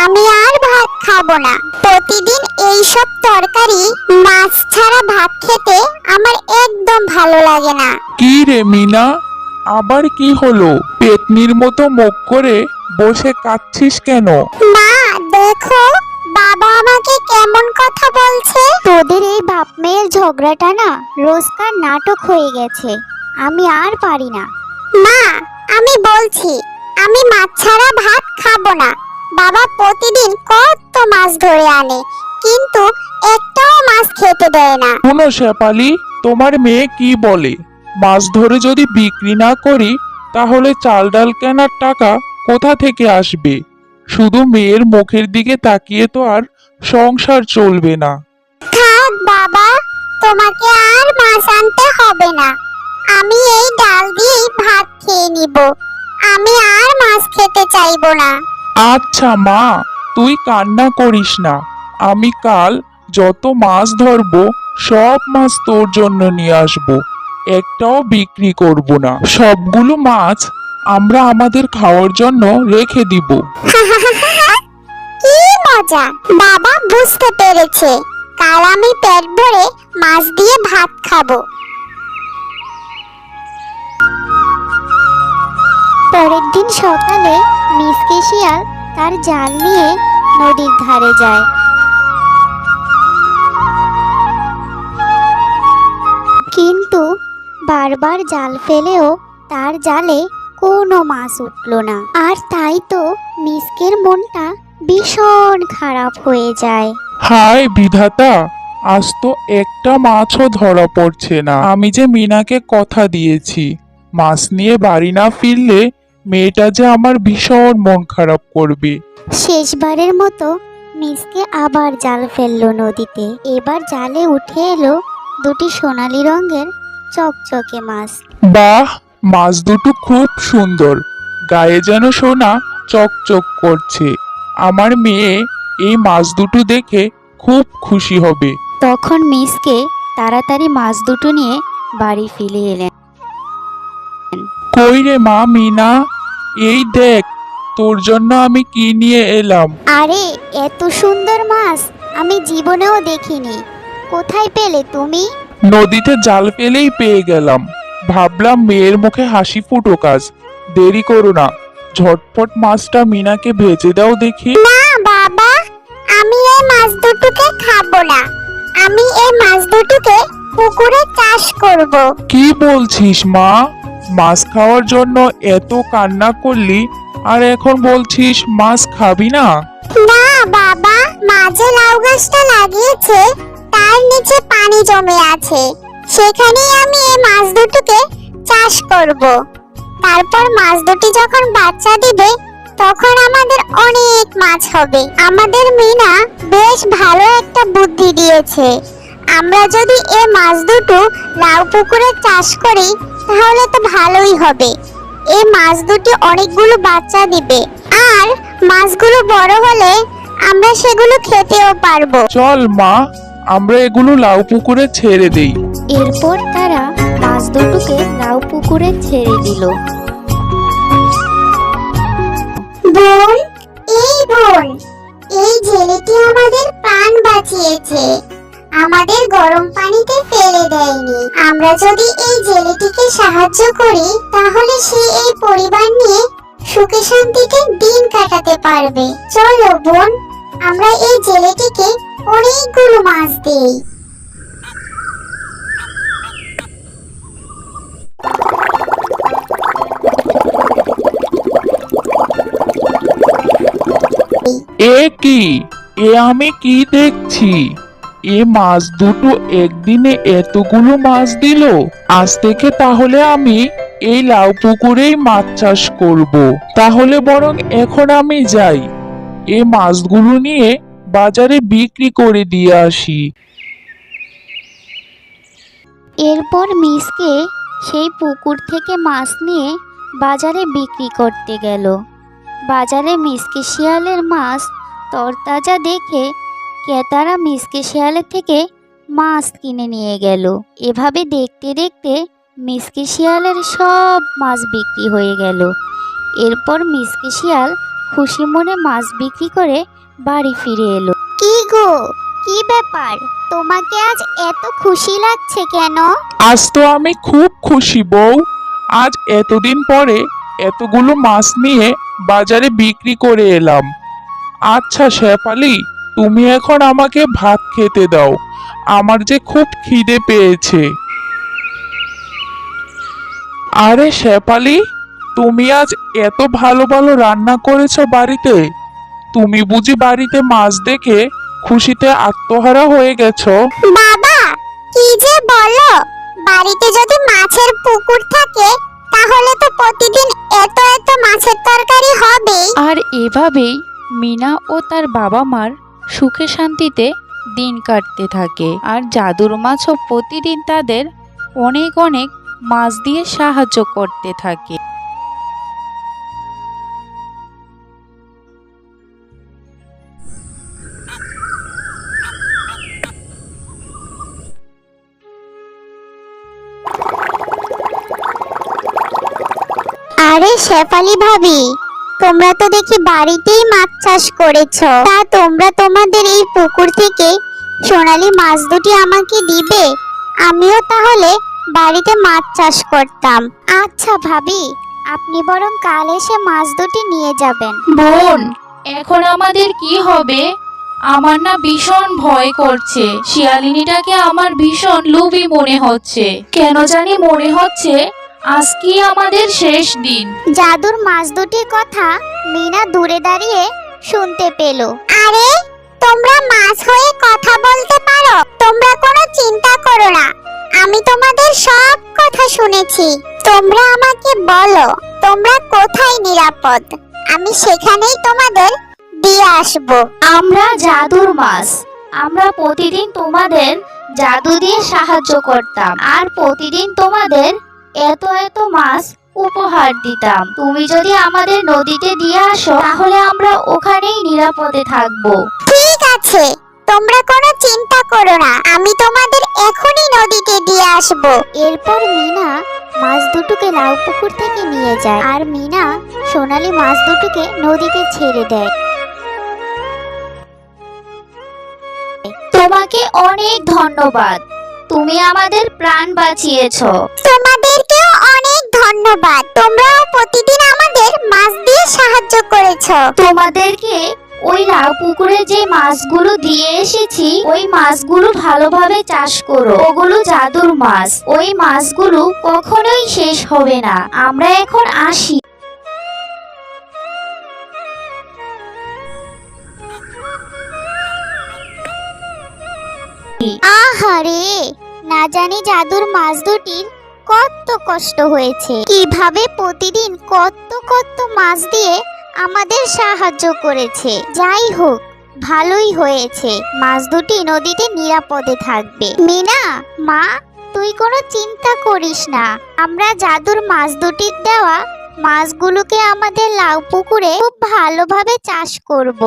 আমি আর ভাত খাবো না। প্রতিদিন এইসব তরকারি মাছ ছাড়া ভাত খেতে আমার একদম ভালো লাগে না। কি রে মিনা, আবার কি হলো? পেতনির মতো মুখ করে বসে কাঁদছিস কেন? মা দেখো, বাবা আমাকে কেমন কথা বলছে। তোদের এই বাপ মেয়ের ঝগড়াটা না রোজকার নাটক হয়ে গেছে। আমি আর পারি না। মা আমি বলছি আমি মাছ ছাড়া ভাত খাবো না। বাবা প্রতিদিন কত মাছ ধরে আনে, কিন্তু একটাও মাছ খেতে দেয় না। শোনো শেফালি, তোমার মেয়ে কি বলে? মাছ ধরে যদি বিক্রি না করি তাহলে চাল ডাল কেনার টাকা কোথা থেকে আসবে? শুধু মেয়ের মুখের দিকে তাকিয়ে তো আর সংসার চলবে না। থাক বাবা, তোমাকে আর মাছ আনতে হবে না। আমি এই ডাল দিয়েই ভাত খেয়ে নিব। আমি আর মাছ খেতে চাইবো না। আচ্ছা মা, তুই কান্না করিস না। আমি কাল যত মাছ ধরবো সব মাছ তোর জন্য নিয়ে আসবো। একটাও বিক্রি করব না। সবগুলো মাছ আমরা আমাদের খাওয়ার জন্য রেখে দিব। কি মজা! বাবা বুঝতে পেরেছে, কাল আমি পেট ভরে মাছ দিয়ে ভাত খাবো। পরের দিন সকালে মিসকে শিয়াল তার জাল নিয়ে নদীর ধারে যায়। কিন্তু বারবার জাল ফেলেও তার জালে কোনো মাছ উঠল না। আর তাই তো মিসকের মনটা ভীষণ খারাপ হয়ে যায়। হায় বিধাতা, আজ তো একটা মাছও ধরা পড়ছে না। আমি যে মিনাকে কথা দিয়েছি, মাছ নিয়ে বাড়ি না ফিরলে মেয়েটা যে আমার ভীষণ মন খারাপ করবে। শেষবারের মতো মিসকে আবার জাল ফেললো নদীতে। এবার জালে উঠে এলো দুটি সোনালী রঙের চকচকে মাছ। বাহ, মাছ দুটো খুব সুন্দর, গায়ে যেন সোনা চকচক করছে। আমার মেয়ে এই মাছ দুটো দেখে খুব খুশি হবে। তখন মিসকে তাড়াতাড়ি মাছ দুটো নিয়ে বাড়ি ফিরে এলেন। কই রে মা মিনা, এই দেখ তোর জন্য আমি কি নিয়ে এলাম। আরে এত সুন্দর মাছ আমি জীবনেও দেখিনি। কোথায় পেলে তুমি? নদীতে জাল ফেলেই পেয়ে গেলাম। ভাবলাম মেয়ের মুখে হাসি ফুটুক আজ। দেরি করো না, ঝটপট মাছটা মিনাকে ভেজে দাও দেখি। না বাবা, আমি এই মাছ দুটোকে খাবো না। আমি এই মাছ দুটোকে পুকুরে চাষ করব। কি বলছিস মা? মাছ খাওয়ার জন্য এত কান্না করলি, আর এখন বলছিস মাছ খাবি না? না বাবা, মাঝে লাউ গাছটা লাগিয়েছে, তার নিচে পানি জমে আছে। সেখানেই আমি এই মাছ দুটোকে চাষ করব। তারপর মাছ দুটি যখন বাচ্চা দিবে তখন আমাদের অনেক মাছ হবে। আমাদের মিনা বেশ ভালো একটা বুদ্ধি দিয়েছে। আমরা যদি এই মাছ দুটো লাউ পুকুরে চাষ করি তাহলে তো ভালোই হবে। এই মাছ দুটি অনেকগুলো বাচ্চা দিবে, আর মাছগুলো বড় হলে আমরা সেগুলো খেতেও পারবো। চল মা, আমরা এগুলো লাউ পুকুরে ছেড়ে দেই। এরপর তারা মাছ দুটোকে লাউ পুকুরে ছেড়ে দিল। বোন, এই বোন, এই জেলেটি আমাদের প্রাণ বাঁচিয়েছে, আমাদের গরম পানিতে ফেলে দেয়নি। আমরা যদি এই জেলেটিকে সাহায্য করি তাহলে সে এই পরিবার নিয়ে সুখে শান্তিতে দিন কাটাতে পারবে। চলো বোন, আমরা এই জেলেটিকে অনেকগুলো মাছ দেই। এ কি, এ আমি কি দেখছি? এ মাছ দুটো একদিনে এতগুলো মাছ দিল। আজ থেকে তাহলে আমি এই লাউ পুকুরেই মাছ চাষ করব। তাহলে বরং এখন আমি যাই, এই মাছগুলো নিয়ে বাজারে বিক্রি করে দিয়ে আসি। এরপর মিসকে সেই পুকুর থেকে মাছ নিয়ে বাজারে বিক্রি করতে গেল। বাজারে মিসকে শিয়ালের মাছ তরতাজা দেখে ক্রেতারা মিসকে শিয়ালের থেকে মাছ কিনে নিয়ে গেল। এভাবে দেখতে দেখতে মিসকে শিয়ালের সব মাছ বিক্রি হয়ে গেল। এরপর মিসকে শিয়াল খুশি মনে মাছ বিক্রি করে বাড়ি ফিরে এলো। কি গো, কি ব্যাপার, তোমাকে আজ এত খুশি লাগছে কেন? আজ তো আমি খুব খুশি বউ। আজ এতদিন পরে এতগুলো মাছ নিয়ে বাজারে বিক্রি করে এলাম। আচ্ছা শেফালি, তুমি এখন আমাকে ভাত খেতে দাও, আমার যে খুব খিদে পেয়েছে। আরে শেফালি, তুমি আজ এত ভালো ভালো রান্না করেছো বাড়িতে? তুমি বুঝি বাড়িতে মাছ দেখে খুশিতে আত্মহারা হয়ে গেছো? বাবা, কি যে বলো, বাড়িতে যদি মাছের পুকুর থাকে তাহলে তো প্রতিদিন এত এত মাছের তরকারি হবে। আর এভাবেই মিনা ও তার বাবা মার সুখে শান্তিতে দিন কাটতে থাকে। আর জাদুর মাছও প্রতিদিন তাদের অনেক অনেক মাছ দিয়ে সাহায্য করতে থাকে। আরে শেফালি ভাবি, তোমরা তো দেখি বাড়িতেই মাছ চাষ করেছো। তা তোমরা তোমাদের এই পুকুর থেকে সোনালী মাছ দুটি আমাকে দিবে? আমিও তাহলে বাড়িতে মাছ চাষ করতাম। আচ্ছা ভাবি, আপনি বরং কাল এসে মাছ দুটি নিয়ে যাবেন। বোন, এখন আমাদের কি হবে? আমার না ভীষণ ভয় করছে। শিয়ালিনীটাকে আমার ভীষণ লোভী মনে হচ্ছে। কেন জানি মনে হচ্ছে আজকেই আমাদের শেষ দিন। জাদুর মাছ দুটির কথা মিনা দূরে দাঁড়িয়ে শুনতে পেল। আরে, তোমরা মাছ হয়ে কথা বলতে পারো? তোমরা কোনো চিন্তা করো না, আমি তোমাদের সব কথা শুনেছি। তোমরা আমাকে বলো তোমরা কোথায় নিরাপদ, আমি সেখানেই তোমাদের দিয়ে আসবো। আমরা জাদুর মাছ। আমরা প্রতিদিন তোমাদের জাদু দিয়ে সাহায্য করতাম, আর প্রতিদিন তোমাদের এত এত মাছ উপহার দিতাম। তুমি যদি আমাদের নদীতে দিয়ে আসো তাহলে আমরা ওখানেই নিরাপদে থাকবো। ঠিক আছে, তোমরা কোনো চিন্তা করো না, আমি তোমাদের এখনই নদীতে দিয়ে আসবো। এরপর মিনা মাছ দুটোকে লাউ পুকুর থেকে নিয়ে যায়, আর মিনা সোনালী মাছ দুটোকে নদীতে ছেড়ে দেয়। তোমাকে অনেক ধন্যবাদ, তুমি আমাদের প্রাণ বাঁচিয়েছো। তোমাদেরকেও অনেক ধন্যবাদ, তোমরাও প্রতিদিন আমাদের মাছ দিয়ে সাহায্য করেছো। তোমাদেরকে ওই লাউ পুকুরে যে মাছগুলো দিয়ে এসেছি, ওই মাছগুলো ভালোভাবে চাষ করো। ওগুলো জাদুর মাছ, ওই মাছগুলো কখনোই শেষ হবে না। আমরা এখন আসি। আহারে, না জানি জাদুর মাছ দুটির কত কষ্ট হয়েছে, কিভাবে প্রতিদিন কত কত মাছ দিয়ে আমাদের সাহায্য করেছে। যাই হোক, ভালোই হয়েছে, মাছ দুটি নদীতে নিরাপদে থাকবে। মিনা, মা, তুই কোনো চিন্তা করিস না, আমরা জাদুর মাছ দুটির দেওয়া মাছগুলোকে আমাদের লাউ পুকুরে খুব ভালোভাবে চাষ করব,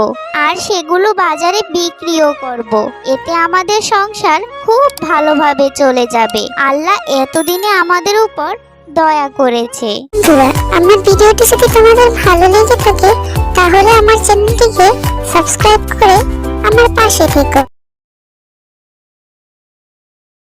আর সেগুলো বাজারে বিক্রিও করব। এতে আমাদের সংসার খুব ভালোভাবে চলে যাবে। আল্লাহ এতদিনে আমাদের উপর দয়া করেছে। আমার ভিডিওটি যদি তোমাদের ভালো লেগে থাকে তাহলে আমার চ্যানেলটিকে সাবস্ক্রাইব করে আমার পাশে থেকো।